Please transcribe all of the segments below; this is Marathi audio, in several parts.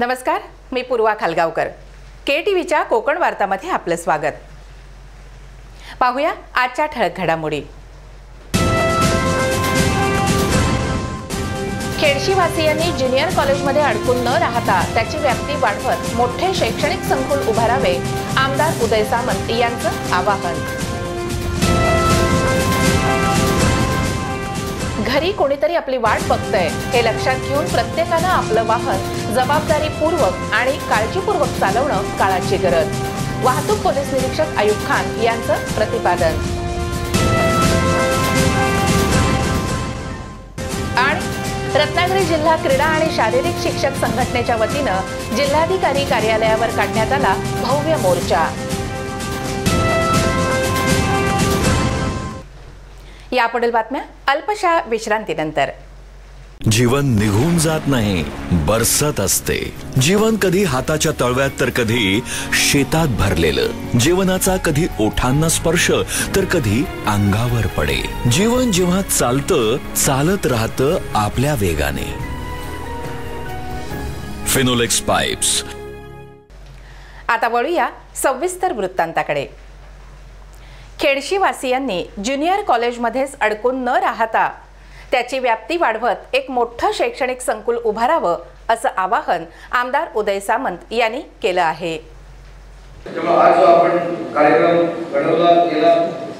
नमस्कार, मी पूर्वा खालगावकर। KTVच्या कोकण वार्तामध्ये आपलं स्वागत। पाहूया आजच्या ठळक घडामोडी। खेडशीवासियांनी ज्युनियर कॉलेजमध्ये अडकून न राहता त्याची व्याप्ती वाढवत मोठे शैक्षणिक संकुल उभारावे, आमदार उदय सामंत यांचं आवाहन। घरी कोणीतरी आपली वाट बघतंय हे लक्षात घेऊन प्रत्येकाने आपलं वाहन जबाबदारीपूर्वक आणि काळजीपूर्वक चालवणं काळाची गरज। वाहतूक पोलीस निरीक्षक अयूब खान यांचं प्रतिपादन। आणि रत्नागिरी जिल्हा क्रीडा आणि शारीरिक शिक्षक संघटनेच्या वतीनं जिल्हाधिकारी कार्यालयावर काढण्यात आला भव्य मोर्चा। यापुढील बातम्या अल्पशा विश्रांतीनंतर। जीवन निघून जात नाही, बरसत असते। जीवन कधी हाताच्या तळव्यात तर कधी शेतात भरलेलं। जीवनाचा कधी ओठांना स्पर्श तर कधी अंगावर पडे। जीवन जेव्हा चालतं चालत राहतं आपल्या वेगाने। फिनोलेक्स पाइप्स। आता वळूया सविस्तर वृत्तांताकडे। खेडशीवासियांनी ज्युनियर कॉलेजमध्येच अडकून न राहता त्याची व्याप्ती वाढवत एक मोठं शैक्षणिक संकुल उभारावं असं आवाहन आमदार उदय सामंत यांनी केलं आहे। आज जो आपण कार्यक्रम घडवला गेला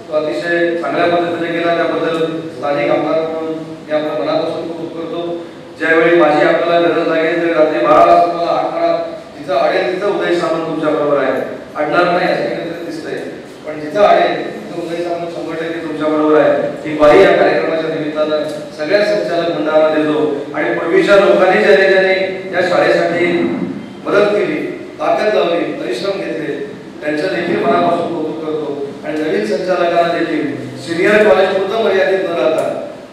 तो अतिशय चांगल्या पद्धतीने केला, त्याबद्दल स्थानिक आमदार म्हणून या मनापासून कौतुक करतो। ज्यावेळी माझी आपल्याला गरज लागेल तर रात्री 12 वाजता मला हाक मारा, जिथं अडेल तिथं उदय सामंत तुमच्या बरोबर आहे। अडणार नाही असं दिसतंय, पण जिथं अडेल तिथं उदय सामंत 100% तुमच्या बरोबर आहे। ही ग्वाही या कार्यक्रमाच्या निमित्तानं सगळ्या संचालक मंडळाला देतो। आणि पूर्वीच्या लोकांनी ज्याने या शाळेसाठी मदत केली, ताकद लावली, परिश्रम घेतले, त्यांच्या देखील मनापासून कौतुक करतो। आणि नवीन संचालकांना देखील सिनियर कॉलेज पुरतं मर्यादित न राहता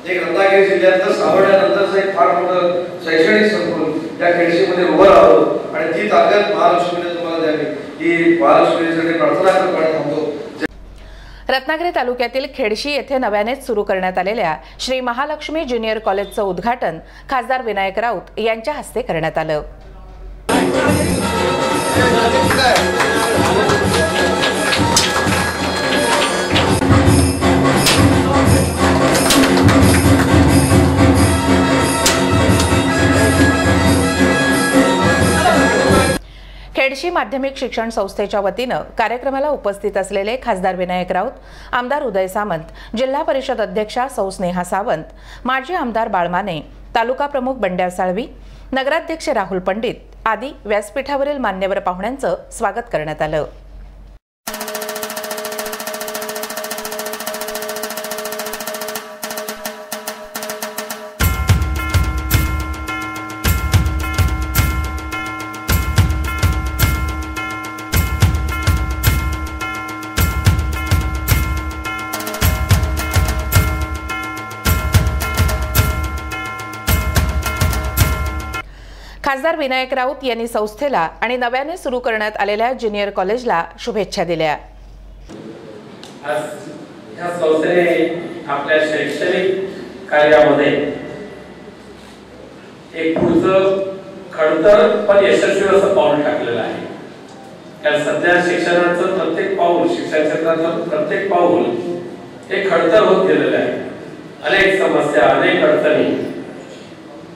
एक रत्नागिरी जिल्ह्यातलं सावरल्यानंतरचं एक फार मोठं शैक्षणिक संकुल या खेडशीमध्ये उभं राहावं आणि ती ताकद महालक्ष्मीने तुम्हाला द्यावी ही महालक्ष्मीसाठी प्रार्थना करत थांबतो। रत्नागिरी तालुक्यातील खेडशी येथे नव्यानेच सुरू करण्यात आलेल्या श्री महालक्ष्मी ज्युनियर कॉलेजचं उद्घाटन खासदार विनायक राऊत यांच्या हस्ते करण्यात आलं। खेडशी माध्यमिक शिक्षण संस्थेच्या वतीनं कार्यक्रमाला उपस्थित असलेले खासदार विनायक राऊत, आमदार उदय सामंत, जिल्हा परिषद अध्यक्षा सौ स्नेहा सावंत, माजी आमदार बाळमाने, तालुका प्रमुख बंड्या साळवी, नगराध्यक्ष राहुल पंडित आदी व्यासपीठावरील मान्यवर पाहुण्यांचं स्वागत करण्यात आलं। खासदार विनायक राऊत यांनी संस्थेला आणि नव्याने सुरू करण्यात आलेल्या ज्युनियर कॉलेजला शुभेच्छा दिल्या। आज या संस्थेने आपल्या शैक्षणिक कार्यामध्ये एक पुढचं खडतर पण यशस्वी असं पाऊल टाकलेलं आहे। कारण सध्या शिक्षणाचं प्रत्येक पाऊल, शिक्षण क्षेत्राचं प्रत्येक पाऊल हे खडतर होत गेलेलं आहे। अनेक समस्या, अनेक अडचणी,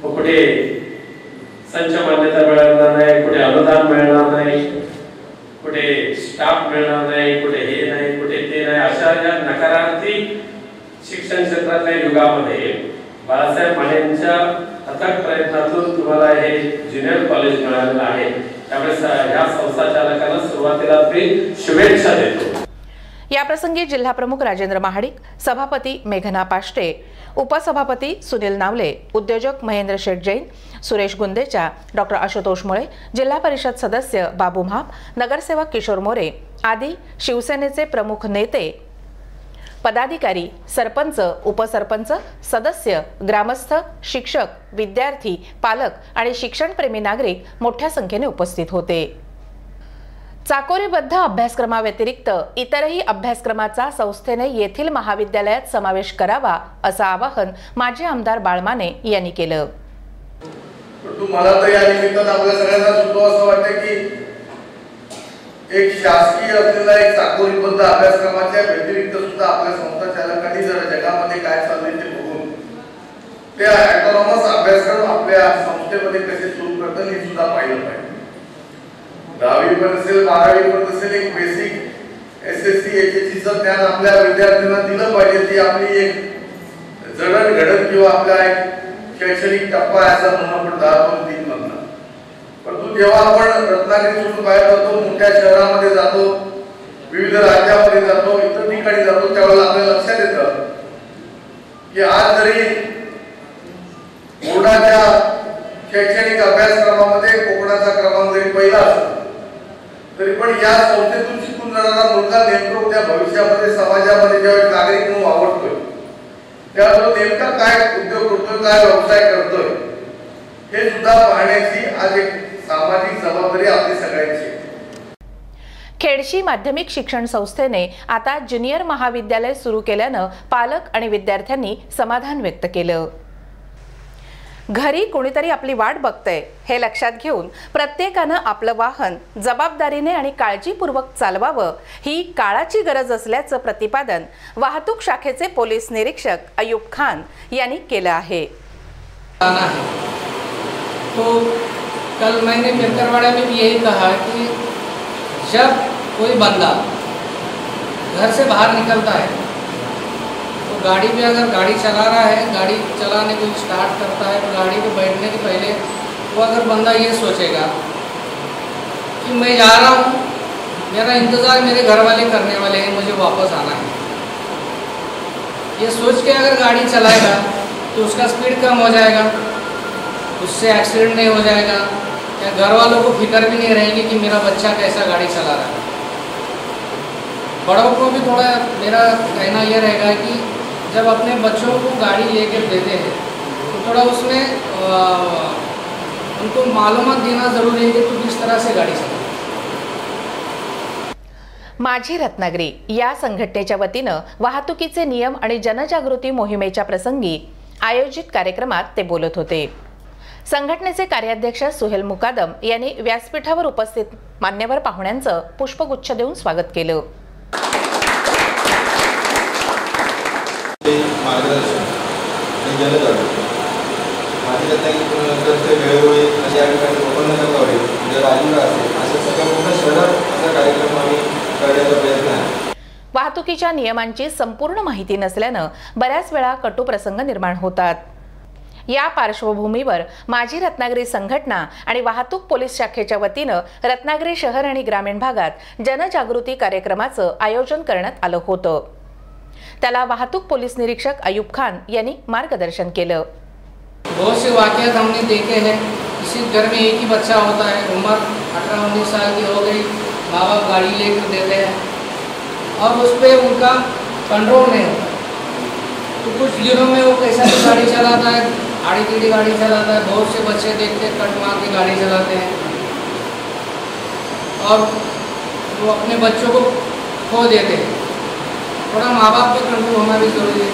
कुठे संच मान्यता मिळणार नाही, कुठे अनुदान मिळणार नाही, कुठे स्टाफ मिळणार नाही, कुठे हे नाही, कुठे ते नाही, अशा या नकारार्थी शिक्षण क्षेत्रातल्या युगामध्ये बाळासाहेब मानेंच्या अथक प्रयत्नातून तुम्हाला हे ज्युनियर कॉलेज मिळालेलं आहे। त्यामुळे या संस्था चालकांना सुरुवातीला मी शुभेच्छा देतो। या प्रसंगी जिल्हा प्रमुख राजेंद्र महाडिक, सभापती मेघना पाष्टे, उपसभापती सुनील नावले, उद्योजक महेंद्र शेठ जैन, सुरेश गुंदेचा, डॉक्टर आशुतोष मुळे, जिल्हा परिषद सदस्य बाबू म्हाप, नगरसेवक किशोर मोरे आदी शिवसेनेचे प्रमुख नेते, पदाधिकारी, सरपंच, उपसरपंच, सदस्य, ग्रामस्थ, शिक्षक, विद्यार्थी, पालक आणि शिक्षणप्रेमी नागरिक मोठ्या संख्येने उपस्थित होते। चाकोरीबद्ध अभ्यासक्रमाव्यतिरिक्त इतरही अभ्यासक्रमाचा संस्थेने येथील महाविद्यालयात समावेश करावा असं आवाहन माजी आमदार बाळमाने यांनी केलं। परंतु मला तर या निमित्तानं आपल्या सगळ्यांना सुद्धा असं वाटतं की एक शासकीय असलेला एक चाकोरीबद्ध अभ्यासक्रमाच्या व्यतिरिक्त सुद्धा आपल्या संस्था चालकांनी जर जगामध्ये काय चाललंय ते बघून ते ऑटोनॉमस अभ्यासक्रम आपल्या संस्थेमध्ये कसे सुरू करतात हे सुद्धा पाहिलं पाहिजे. 10वी पर्यंत असेल 12वी पर्यंत असेल एक बेसिक SSC HSC चं ज्ञान आपल्या विद्यार्थ्यांना दिलं पाहिजे. ती आपली एक जडणघडण किंवा आपला एक शैक्षणिक टप्पा याचा म्हणून आपण 10-3 म्हणणार. परंतु जेव्हा आपण रत्नागिरी सोडून बाहेर जातो, मोठ्या शहरामध्ये जातो, विविध राज्यामध्ये जातो, इतर ठिकाणी जातो, त्यावेळेला आपल्याला लक्षात येतं की आज जरी बोर्डाच्या शैक्षणिक अभ्यासक्रमामध्ये कोकणाचा क्रमांक जरी पहिला असला तरी पण या संस्थेतून शिकून जाणारा मुलगा नेमकं उद्या भविष्यामध्ये समाजामध्ये जेव्हा एक नागरिक म्हणून वावरतोय तेव्हा तो नेमका काय उद्योग करतोय, काय व्यवसाय करतोय हे सुद्धा पाहण्याची आज एक सामाजिक जबाबदारी आपली सगळ्यांची. खेडशी माध्यमिक शिक्षण संस्थेने आता ज्युनियर महाविद्यालय सुरू केल्यानं पालक आणि विद्यार्थ्यांनी समाधान व्यक्त केलं. घरी कोणीतरी आपली वाट बघतंय हे लक्षात घेऊन प्रत्येकानं आपलं वाहन जबाबदारीने आणि काळजीपूर्वक चालवावं ही काळाची गरज असल्याचं प्रतिपादन वाहतूक शाखेचे पोलीस निरीक्षक अयूब खान यांनी केलं आहे. तो कल मैंने मिरकरवाड़ा में भी यही कहा कि जब कोई बंदा घर से बाहर निकलता है तो गाड़ी में अगर गाड़ी चला रहा है, गाड़ी चलाने को स्टार्ट करता है तो गाड़ी में बैठने के पहले वो अगर बंदा ये सोचेगा कि मैं जा रहा हूँ, मेरा इंतज़ार मेरे घर वाले करने वाले हैं, मुझे वापस आना है, ये सोच के अगर गाड़ी चलाएगा तो उसका स्पीड कम हो जाएगा, उससे एक्सीडेंट नहीं हो जाएगा, या घर वालों को फिक्र भी नहीं रहेगी कि मेरा बच्चा कैसा गाड़ी चला रहा है. बड़ों को भी थोड़ा मेरा कहना यह रहेगा कि जब अपने बच्चों को गाड़ी लेकर देते हैं तो थोड़ा उसमें उनको मालूमात देना ज़रूरी है कि तो किस तरह से गाड़ी चला. माझी रत्नागिरी या संघटनेच्या वतीनं वाहतुकीचे नियम आणि जनजागृती मोहिमेच्या प्रसंगी आयोजित कार्यक्रमात ते बोलत होते. संघटनेचे कार्याध्यक्ष सुहेल मुकादम यांनी व्यासपीठावर उपस्थित मान्यवर पाहुण्यांचं पुष्पगुच्छ देऊन स्वागत केलं. मार्गदर्शन आणि जनजागृती माझी रत्नागिरी वेळोवेळी अशा ठिकाणी ओपन करावे म्हणजे राजूला असेल अशा सगळ्या मोठ्या शहरात असा कार्यक्रम आम्ही करण्याचा प्रयत्न आहे. वाहतुकीच्या नियमांची संपूर्ण माहिती नसल्यानं बऱ्याच वेळा कटू प्रसंग निर्माण होतात. या पार्श्वभूमीवर माझी रत्नागिरी संघटना आणि वाहतूक पोलीस शाखेच्या वतीनं रत्नागिरी शहर आणि ग्रामीण भागात जनजागृती कार्यक्रमाचं आयोजन करण्यात आलं होतं. त्याला वाहतूक पोलीस निरीक्षक अयूब खान यांनी मार्गदर्शन केलं. बहुत से वाक़यात हमने देखे हैं. किसी घर में एक ही बच्चा होता है, उम्र 18-19 साल की हो गई, माँ बाप गाड़ी लेकर देते हैं और उस पर उनका कंट्रोल नहीं होता. तो कुछ दिनों में वो कैसा भी गाड़ी चलाता है, आड़ी टेढ़ी गाड़ी चलाता है. बहुत से बच्चे देखते कट मार के गाड़ी चलाते हैं और वो अपने बच्चों को खो देते हैं. थोड़ा माँ बाप पे कंट्रोल होना भी ज़रूरी है.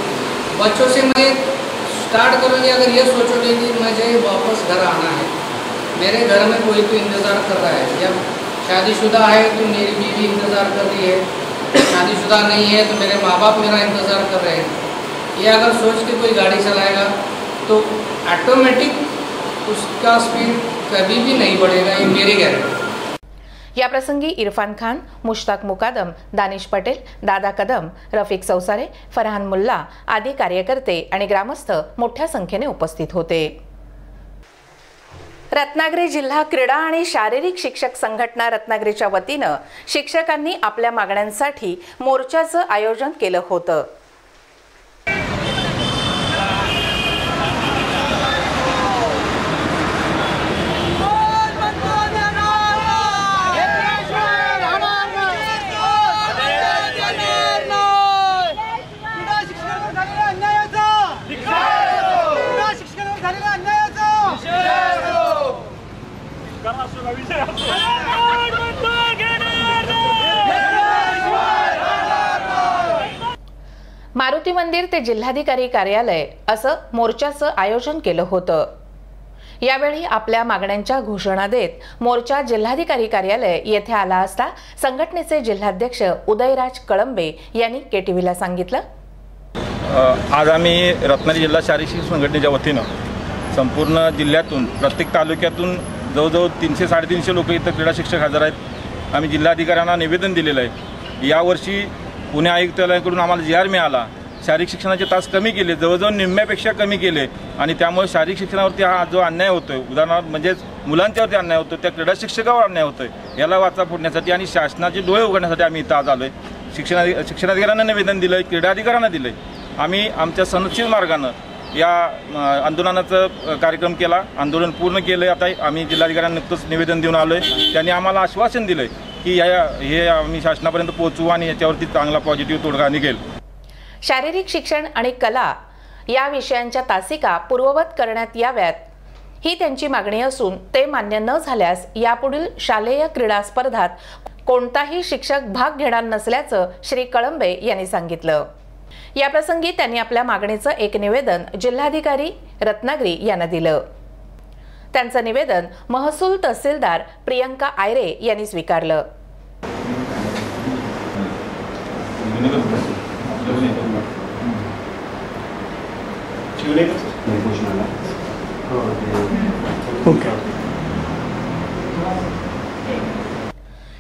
बच्चों से मैं स्टार्ट करूँगी, अगर ये सोचोगे कि मुझे वापस घर आना है, मेरे घर में कोई तो इंतज़ार कर रहा है, या शादीशुदा है तो मेरी बीवी इंतज़ार कर रही है, शादीशुदा नहीं है तो मेरे माँ बाप मेरा इंतज़ार कर रहे हैं, ये अगर सोच के कोई गाड़ी चलाएगा तो ऑटोमेटिक उसका स्पीड कभी भी नहीं बढ़ेगा, ये मेरी गारंटी. या प्रसंगी इरफान खान, मुश्ताक मुकादम, दानिश पटेल, दादा कदम, रफिक सौसारे, फरहान मुल्ला आदी कार्यकर्ते आणि ग्रामस्थ मोठ्या संख्येने उपस्थित होते. रत्नागिरी जिल्हा क्रीडा आणि शारीरिक शिक्षक संघटना रत्नागिरीच्या वतीनं शिक्षकांनी आपल्या मागण्यांसाठी मोर्चाचं आयोजन केलं होतं. मारुती मंदिर ते जिल्हाधिकारी कार्यालय असं मोर्चाचं आयोजन केलं होतं. यावेळी आपल्या मागण्यांच्या घोषणा देत मोर्चा जिल्हाधिकारी कार्यालय येथे आला असता संघटनेचे जिल्हाध्यक्ष उदयराज कळंबे यांनी केटीव्हीला सांगितलं, आज आम्ही रत्नागिरी जिल्हा शारीरिक शिक्षण संघटनेच्या वतीनं संपूर्ण जिल्ह्यातून प्रत्येक तालुक्यातून जवळजवळ 300-350 लोक इथं क्रीडा शिक्षक हजर आहेत। आम्ही जिल्हाधिकाऱ्यांना निवेदन दिलेलं आहे। यावर्षी पुणे आयुक्तालयाकडून आम्हाला जी आर मिळाला, शारीरिक शिक्षणाचे तास कमी केले, जवळजवळ निम्म्यापेक्षा कमी केले आणि त्यामुळे शारीरिक शिक्षणावरती हा जो अन्याय होतोय, उदाहरणार्थ म्हणजेच मुलांच्यावरती अन्याय होतो, त्या क्रीडा शिक्षकावर अन्याय होतोय, याला वाचा फोडण्यासाठी आणि शासनाचे डोळे उघडण्यासाठी आम्ही इथं आज आलोय। शिक्षणाधिकाऱ्यांना निवेदन दिलंय, क्रीडा अधिकाऱ्यांना दिलंय। आम्ही आमच्या संरक्षित मार्गानं या आंदोलनाचा कार्यक्रम केला, आंदोलन पूर्ण केलं। आता आम्ही जिल्हाधिकाऱ्यांना नुकतंच निवेदन देऊन आलोय। त्यांनी आम्हाला आश्वासन दिलंय की हे आम्ही शासनापर्यंत पोहोचवू आणि याच्यावरती चांगला पॉझिटिव्ह तोडगा निघेल। शारीरिक शिक्षण आणि कला या विषयांच्या तासिका पूर्ववत करण्यात याव्यात ही त्यांची मागणी असून ते मान्य न झाल्यास यापुढील शालेय क्रीडा स्पर्धात कोणताही शिक्षक भाग घेणार नसल्याचं श्री कळंबे यांनी सांगितलं। याप्रसंगी त्यांनी आपल्या मागणीचं एक निवेदन जिल्हाधिकारी रत्नागिरी यांना दिलं। त्यांचं निवेदन महसूल तहसीलदार प्रियंका आयरे यांनी स्वीकारलं।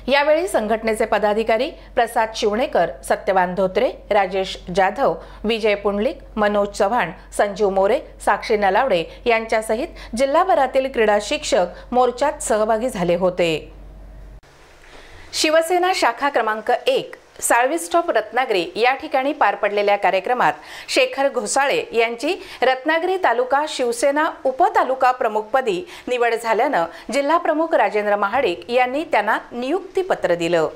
यावेळी संघटनेचे पदाधिकारी प्रसाद शिवणेकर, सत्यवान धोत्रे, राजेश जाधव, विजय पुंडलिक, मनोज चव्हाण, संजीव मोरे, साक्षी नलावडे यांच्यासहित जिल्हाभरातील क्रीडा शिक्षक मोर्चात सहभागी झाले होते। शिवसेना शाखा क्रमांक 1 साळवी स्टॉप रत्नागिरी या ठिकाणी पार पडलेल्या कार्यक्रमात शेखर घोसाळे यांची रत्नागिरी तालुका शिवसेना उपतालुका प्रमुखपदी निवड झाल्यानं जिल्हा प्रमुख राजेंद्र महाडिक यांनी त्यांना नियुक्तीपत्र दिलं।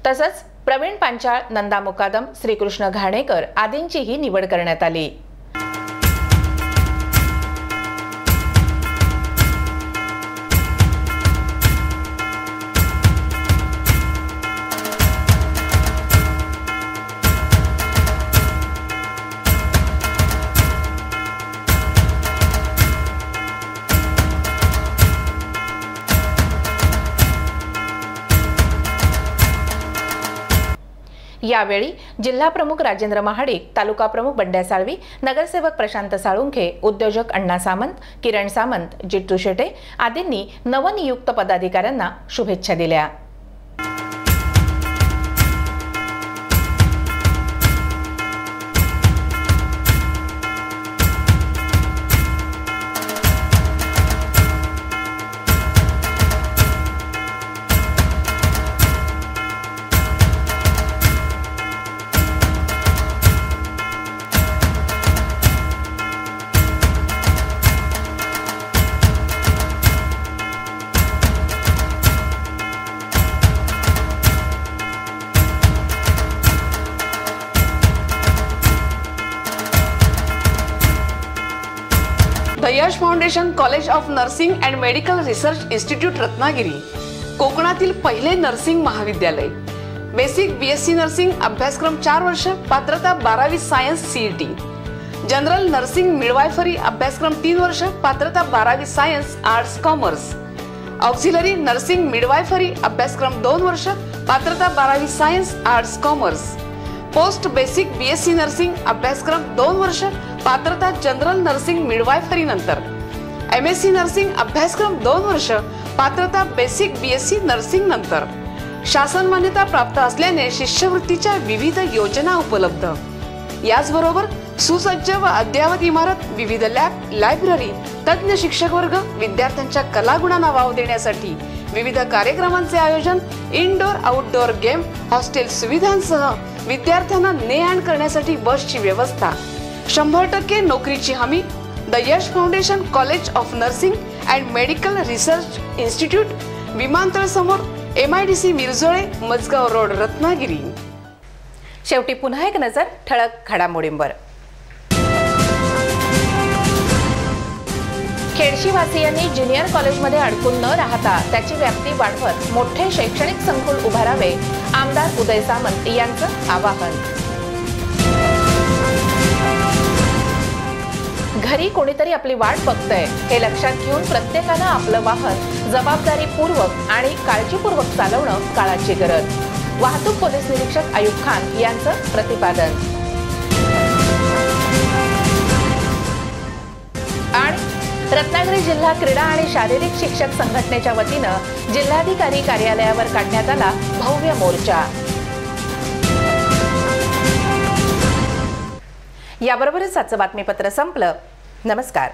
तसंच प्रवीण पांचाळ, नंदा मुकादम, श्रीकृष्ण घाणेकर आदींचीही निवड करण्यात आली। यावेळी जिल्हा प्रमुख राजेंद्र महाडिक, तालुका प्रमुख बंड्या साळवी, नगरसेवक प्रशांत साळुंखे, उद्योजक अण्णा सामंत, किरण सामंत, जिट्टू शेटे आदींनी नवनियुक्त पदाधिकाऱ्यांना शुभेच्छा दिल्या। The Yash foundation college of nursing and medical research institute Ratnagiri कोकणातील पहिले नर्सिंग महाविद्यालय। बेसिक बीएससी नर्सिंग अभ्यासक्रम 4 वर्ष, पात्रता 12वी science CET. General nursing midwifery अभ्यासक्रम 3 वर्ष, पात्रता 12वी science arts commerce. Auxiliary nursing midwifery अभ्यासक्रम 2 वर्ष, पात्रता 12वी science arts commerce. Post basic BSc nursing अभ्यासक्रम 2 वर्ष, पात्रता जनरल नर्सिंग मिडवायफरी नंतर। एमएससी नर्सिंग अभ्यासक्रम 2 वर्ष, पात्रता बेसिक बीएससी नर्सिंग नंतर। शासन मान्यता प्राप्त असल्याने शिष्यवृत्तीच्या विविध योजना उपलब्ध। याचबरोबर सुसज्ज व अद्ययावत इमारत, विविध लॅब, लायब्ररी, तज्ञ शिक्षक वर्ग, विद्यार्थ्यांच्या कलागुणांना वाव देण्यासाठी विविध कार्यक्रमांचे आयोजन, इनडोर आउटडोर गेम, हॉस्टेल सुविधांसह विद्यार्थ्यांना ने आण करण्यासाठी बसची व्यवस्था, 100% नोकरीची हमी। The Yash foundation college of nursing and medical research institute, विमानतळ समोर, MIDC मिरजोळे, मजगाव रोड, रत्नागिरी। शेवटी पुन्हा एक नजर ठळक घडामोडींवर। खेडशीवासियांनी ज्युनियर कॉलेजमध्ये अडकून न राहता त्याची व्याप्ती वाढवत मोठे शैक्षणिक संकुल उभारावे, आमदार उदय सामंत यांचं आवाहन। घरी कोणीतरी आपली वाट बघतंय हे लक्षात घेऊन प्रत्येकानं आपलं वाहन जबाबदारीपूर्वक आणि काळजीपूर्वक चालवणं काळाची गरज, वाहतूक पोलीस निरीक्षक अयूब खान यांचं प्रतिपादन। आणि रत्नागिरी जिल्हा क्रीडा आणि शारीरिक शिक्षक संघटनेच्या वतीनं जिल्हाधिकारी कार्यालयावर काढण्यात आला भव्य मोर्चा। याबरोबरच आजचं बातमीपत्र संपलं। नमस्कार।